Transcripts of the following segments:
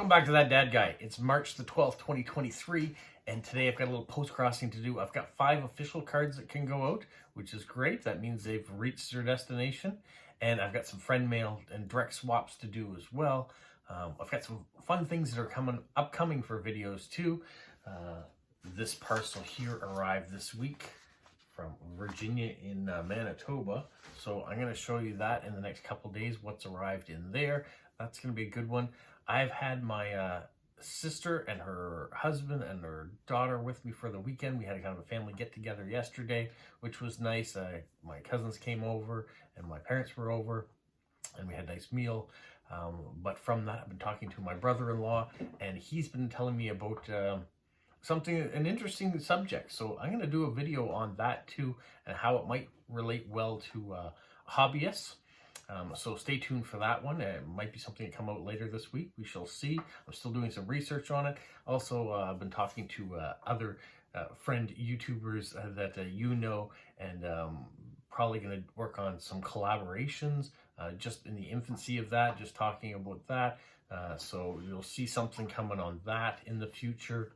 Welcome back to That Dad Guy. It's March the 12th, 2023, and today I've got a little post-crossing to do. I've got 5 official cards that can go out, which is great. That means they've reached their destination, and I've got some friend mail and direct swaps to do as well. I've got some fun things that are upcoming for videos too. This parcel here arrived this week from Virginia in Manitoba, so I'm going to show you that in the next couple days, what's arrived in there. That's going to be a good one. I've had my sister and her husband and her daughter with me for the weekend. We had a kind of a family get-together yesterday, which was nice. My cousins came over and my parents were over, and we had a nice meal. But from that, I've been talking to my brother-in-law, and he's been telling me about an interesting subject. So I'm going to do a video on that too, and how it might relate well to hobbyists. So stay tuned for that one. It might be something to come out later this week. We shall see. I'm still doing some research on it. Also, I've been talking to other friend YouTubers that you know, and probably going to work on some collaborations, just in the infancy of that, just talking about that. So you'll see something coming on that in the future.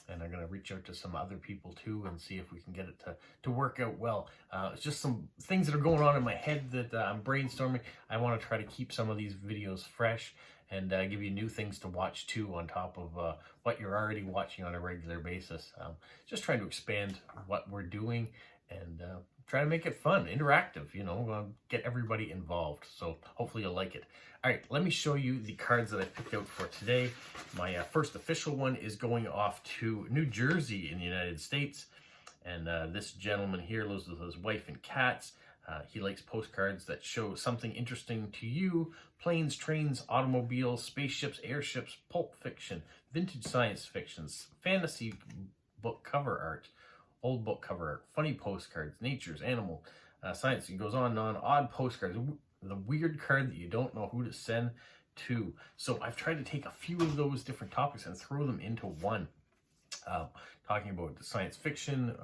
And I'm going to reach out to some other people too and see if we can get it to work out well. It's just some things that are going on in my head that I'm brainstorming. I want to try to keep some of these videos fresh and give you new things to watch too, on top of what you're already watching on a regular basis. Just trying to expand what we're doing and try to make it fun, interactive, you know, get everybody involved. So hopefully you'll like it. All right, let me show you the cards that I picked out for today. My first official one is going off to New Jersey in the United States. And this gentleman here lives with his wife and cats. He likes postcards that show something interesting to you: planes, trains, automobiles, spaceships, airships, pulp fiction, vintage science fictions, fantasy book cover art, old book cover art, funny postcards, natures, animal, science. It goes on and on. Odd postcards, the weird card that you don't know who to send to. So I've tried to take a few of those different topics and throw them into one. Talking about the science fiction,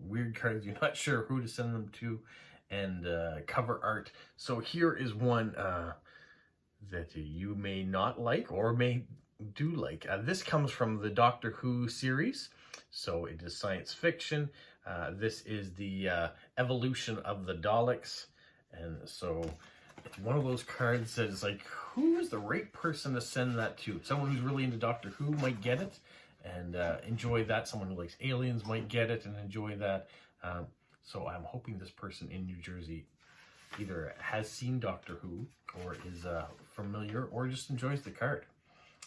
weird cards you're not sure who to send them to, and cover art. So here is one that you may not like or may do like. This comes from the Doctor Who series. So it is science fiction. This is the evolution of the Daleks. And so it's one of those cards that is like, who is the right person to send that to? Someone who's really into Doctor Who might get it and enjoy that. Someone who likes aliens might get it and enjoy that. So I'm hoping this person in New Jersey either has seen Doctor Who or is familiar or just enjoys the card.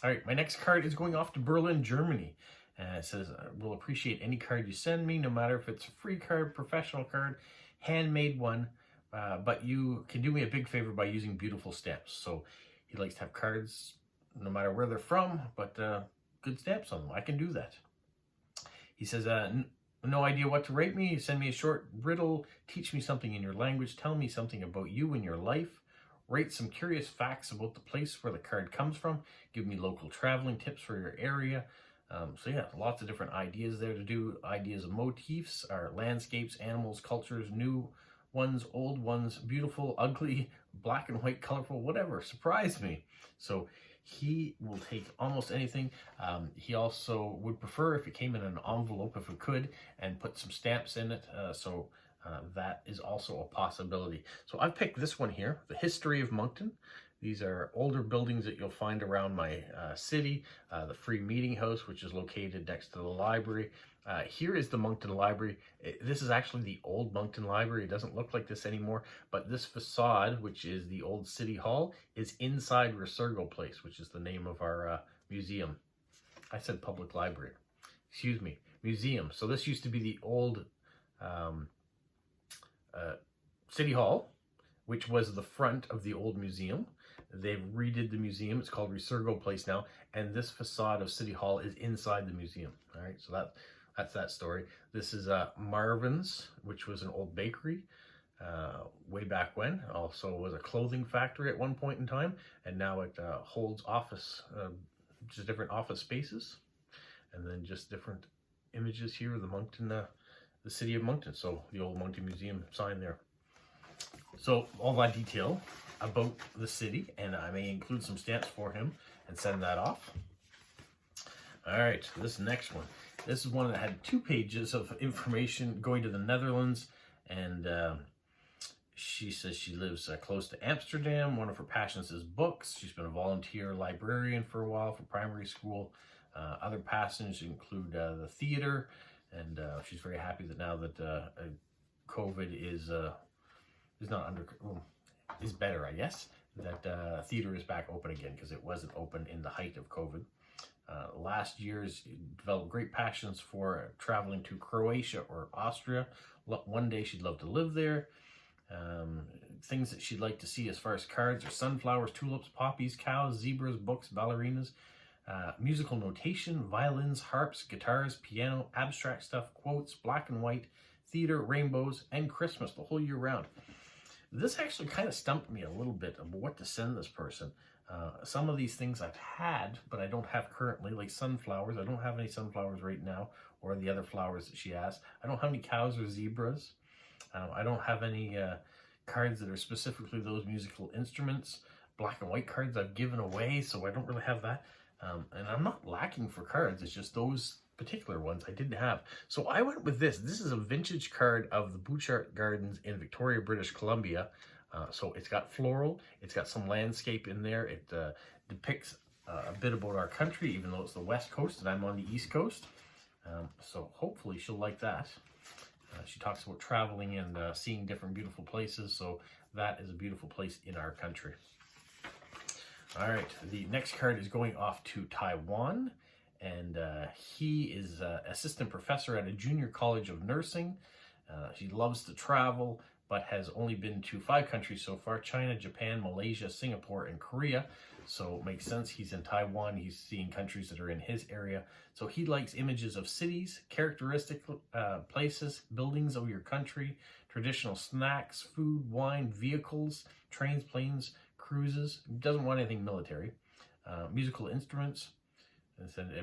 All right, my next card is going off to Berlin, Germany. It says, we'll appreciate any card you send me, no matter if it's a free card, professional card, handmade one, but you can do me a big favor by using beautiful stamps. So he likes to have cards, no matter where they're from, but good stamps on them. I can do that. He says, no idea what to rate me. Send me a short riddle. Teach me something in your language. Tell me something about you and your life. Rate some curious facts about the place where the card comes from. Give me local traveling tips for your area. So yeah, lots of different ideas there to do. Ideas of motifs are landscapes, animals, cultures, new ones, old ones, beautiful, ugly, black and white, colorful, whatever. Surprise me. So he will take almost anything. He also would prefer if it came in an envelope, if it could, and put some stamps in it. So that is also a possibility. So I've picked this one here, The History of Moncton. These are older buildings that you'll find around my city. The Free Meeting House, which is located next to the library. Here is the Moncton Library. This is actually the old Moncton Library. It doesn't look like this anymore, but this facade, which is the old City Hall, is inside Resurgo Place, which is the name of our museum. I said public library. Excuse me, museum. So this used to be the old City Hall, which was the front of the old museum. They've redid the museum. It's called Resurgo Place now, and this facade of City Hall is inside the museum. All right, so that's that story. This is Marvin's, which was an old bakery way back when. Also was a clothing factory at one point in time, and now it holds office, just different office spaces, and then just different images here of the Moncton, the city of Moncton. So the old Moncton Museum sign there. So all that detail about the city, and I may include some stamps for him and send that off. All right, this next one. This is one that had 2 pages of information going to the Netherlands, and she says she lives close to Amsterdam. One of her passions is books. She's been a volunteer librarian for a while for primary school. Other passions include the theater, and she's very happy that now that COVID is not under, is better, I guess, that theater is back open again, because it wasn't open in the height of COVID. Last year's developed great passions for traveling to Croatia or Austria. One day she'd love to live there. Things that she'd like to see as far as cards are sunflowers, tulips, poppies, cows, zebras, books, ballerinas, musical notation, violins, harps, guitars, piano, abstract stuff, quotes, black and white, theater, rainbows, and Christmas the whole year round. This actually kind of stumped me a little bit about what to send this person. Some of these things I've had, but I don't have currently, like sunflowers. I don't have any sunflowers right now, or the other flowers that she asked. I don't have any cows or zebras. I don't have any cards that are specifically those musical instruments. Black and white cards I've given away, so I don't really have that. And I'm not lacking for cards. It's just those particular ones I didn't have. So I went with this. This is a vintage card of the Bouchard Gardens in Victoria, British Columbia. So it's got floral, it's got some landscape in there. It depicts a bit about our country, even though it's the West Coast and I'm on the East Coast. So hopefully she'll like that. She talks about traveling and seeing different beautiful places. So that is a beautiful place in our country. All right, the next card is going off to Taiwan. And he is assistant professor at a junior college of nursing. He loves to travel, but has only been to 5 countries so far: China, Japan, Malaysia, Singapore, and Korea. So it makes sense. He's in Taiwan. He's seeing countries that are in his area. So he likes images of cities, characteristic places, buildings of your country, traditional snacks, food, wine, vehicles, trains, planes, cruises. He doesn't want anything military. Musical instruments.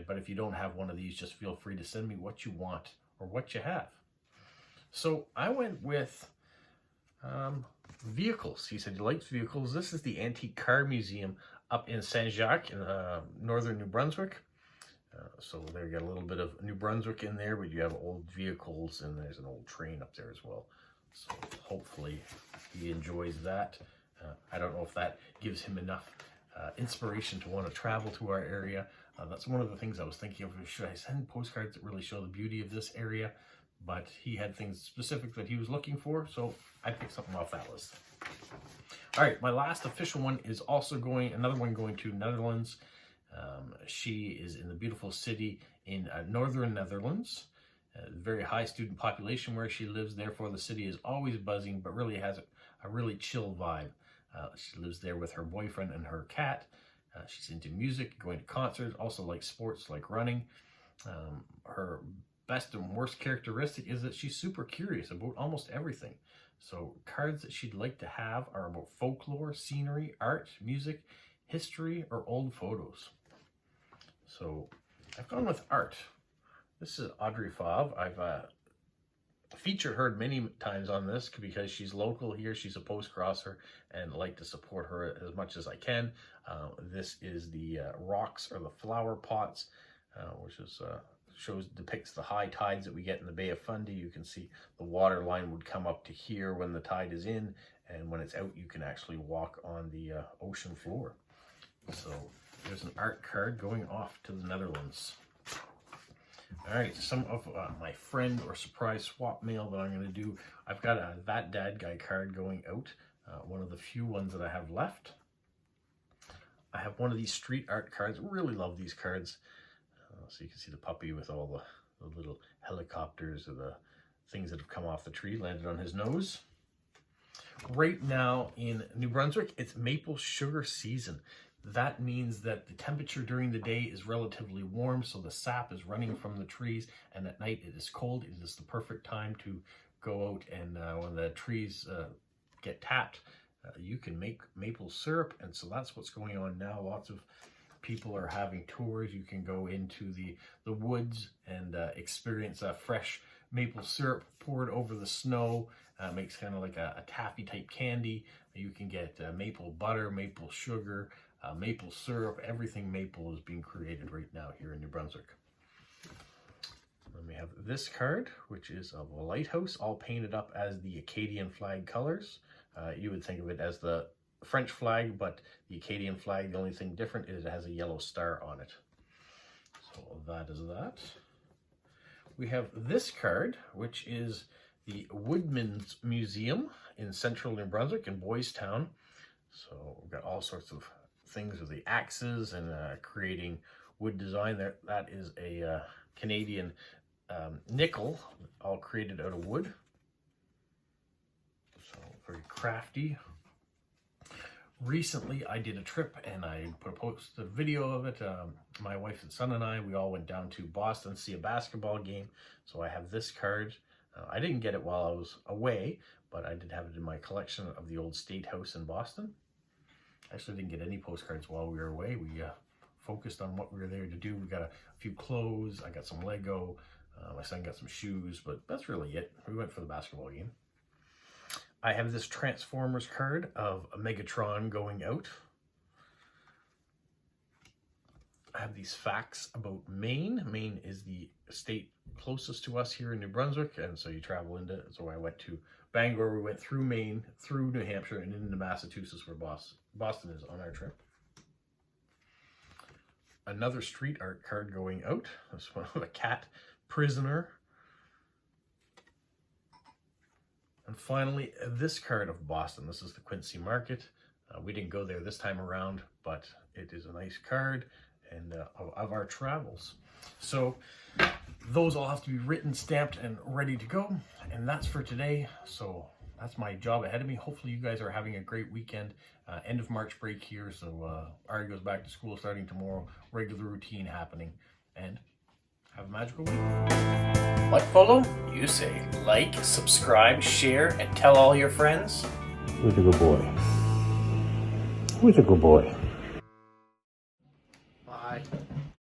But if you don't have one of these, just feel free to send me what you want or what you have. So I went with vehicles. He said he likes vehicles. This is the Antique Car Museum up in Saint-Jacques in northern New Brunswick. So there you got a little bit of New Brunswick in there, but you have old vehicles, and there's an old train up there as well. So hopefully he enjoys that. I don't know if that gives him enough inspiration to want to travel to our area. That's one of the things I was thinking of. Should I send postcards that really show the beauty of this area? But he had things specific that he was looking for, so I picked something off that list. All right, my last official one is also another one going to Netherlands. She is in the beautiful city in northern Netherlands. Very high student population where she lives, therefore the city is always buzzing, but really has a really chill vibe. She lives there with her boyfriend and her cat. She's into music, going to concerts, also likes sports like running. Her best and worst characteristic is that she's super curious about almost everything. So cards that she'd like to have are about folklore, scenery, art, music, history, or old photos. So I've gone with art. This is Audrey Favre. I've featured her many times on this because she's local here. She's a postcrosser and like to support her as much as I can. This is the rocks or the flower pots, which is depicts the high tides that we get in the Bay of Fundy. You can see the water line would come up to here when the tide is in, and when it's out you can actually walk on the ocean floor. So there's an art card going off to the Netherlands. All right, some of my friend or surprise swap mail that I'm going to do. I've got a That Dad Guy card going out, one of the few ones that I have left. I have one of these street art cards. Really love these cards. So you can see the puppy with all the little helicopters or the things that have come off the tree, landed on his nose. Right now in New Brunswick, it's maple sugar season. That means that the temperature during the day is relatively warm, so the sap is running from the trees, and at night it is cold. It is the perfect time to go out, and when the trees get tapped, you can make maple syrup, and so that's what's going on now. Lots of people are having tours. You can go into the woods and experience a fresh maple syrup poured over the snow. Makes kind of like a taffy type candy. You can get maple butter, maple sugar, maple syrup. Everything maple is being created right now here in New Brunswick. Then we have this card, which is of a lighthouse, all painted up as the Acadian flag colors. You would think of it as the French flag, but the Acadian flag, the only thing different is it has a yellow star on it. So that is that. We have this card, which is the Woodman's Museum in central New Brunswick in Boys Town. So we've got all sorts of things with the axes and creating wood design. That is a Canadian nickel, all created out of wood. So very crafty. Recently, I did a trip and I posted a video of it. My wife and son and I, we all went down to Boston to see a basketball game. So I have this card. I didn't get it while I was away, but I did have it in my collection of the old State House in Boston. Actually, didn't get any postcards while we were away. We focused on what we were there to do. We got a few clothes. I got some Lego. My son got some shoes, but that's really it. We went for the basketball game. I have this Transformers card of a Megatron going out. I have these facts about Maine. Maine is the state closest to us here in New Brunswick, and so you travel into it. So I went to Bangor, we went through Maine, through New Hampshire, and into Massachusetts, where Boston is on our trip. Another street art card going out. This one of a cat prisoner. And finally, this card of Boston. This is the Quincy Market. We didn't go there this time around, but it is a nice card and of our travels. So those all have to be written, stamped, and ready to go. And that's for today. So that's my job ahead of me. Hopefully you guys are having a great weekend. End of March break here. So Ari goes back to school starting tomorrow. Regular routine happening. And have a magical week. What follow? You say like, subscribe, share, and tell all your friends. Who's a good boy? Who's a good boy? Bye.